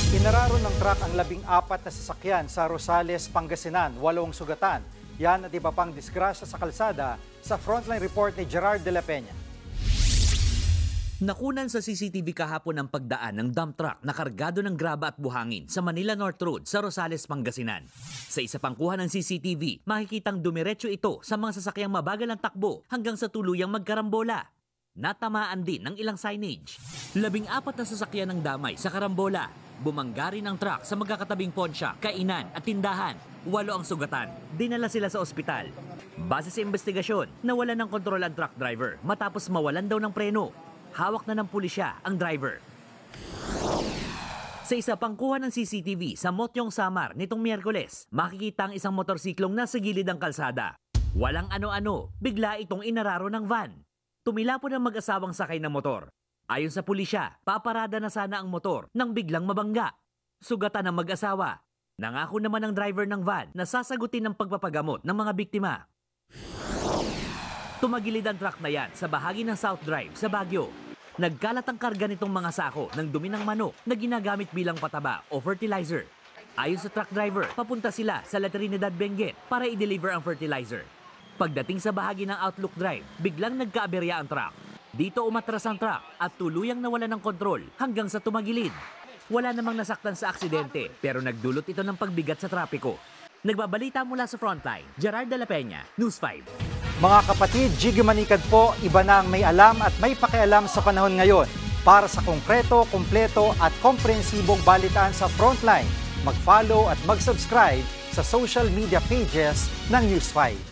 Inararo ng truck ang 14 na sasakyan sa Rosales, Pangasinan, 8 sugatan. Yan at iba pang disgrasya sa kalsada sa Frontline Report ni Gerard de la Peña. Nakunan sa CCTV kahapon ang pagdaan ng dump truck na kargado ng graba at buhangin sa Manila North Road sa Rosales, Pangasinan. Sa isa pang kuha ng CCTV, makikitang dumiretso ito sa mga sasakyang mabagal ang takbo hanggang sa tuluyang magkarambola. Natamaan din ng ilang signage. 14 na sasakyan ng damay sa karambola. Bumangga rin ang truck sa magkakatabing ponsya, kainan at tindahan. 8 ang sugatan. Dinala sila sa ospital. Base sa investigasyon, nawalan ng kontrol ang truck driver matapos mawalan daw ng preno. Hawak na ng pulisya ang driver. Sa isa pang kuha ng CCTV sa Motyong Samar nitong Miyerkules, makikita ang isang motorsiklong nasa gilid ng kalsada. Walang ano-ano, bigla itong inararo ng van. Tumilapon ang mag-asawang sakay ng motor. Ayon sa pulisya, paparada na sana ang motor nang biglang mabangga. Sugatan ang mag-asawa. Nangako naman ang driver ng van na sasagutin ang pagpapagamot ng mga biktima. Tumagilid ang truck na yan sa bahagi ng South Drive sa Baguio. Nagkalat ang karga nitong mga sako ng dumi ng manok na ginagamit bilang pataba o fertilizer. Ayon sa truck driver, papunta sila sa La Trinidad, Benguet para i-deliver ang fertilizer. Pagdating sa bahagi ng Outlook Drive, biglang nagkaaberya ang truck. Dito umatras ang truck at tuluyang nawala ng kontrol hanggang sa tumagilid. Wala namang nasaktan sa aksidente pero nagdulot ito ng pagbigat sa trapiko. Nagbabalita mula sa Frontline, Gerard de la Peña, News 5. Mga kapatid, Jiggy Manikad po, iba na ang may alam at may pakialam sa panahon ngayon. Para sa konkreto, kumpleto at komprehensibong balitaan sa Frontline, mag-follow at mag-subscribe sa social media pages ng News 5.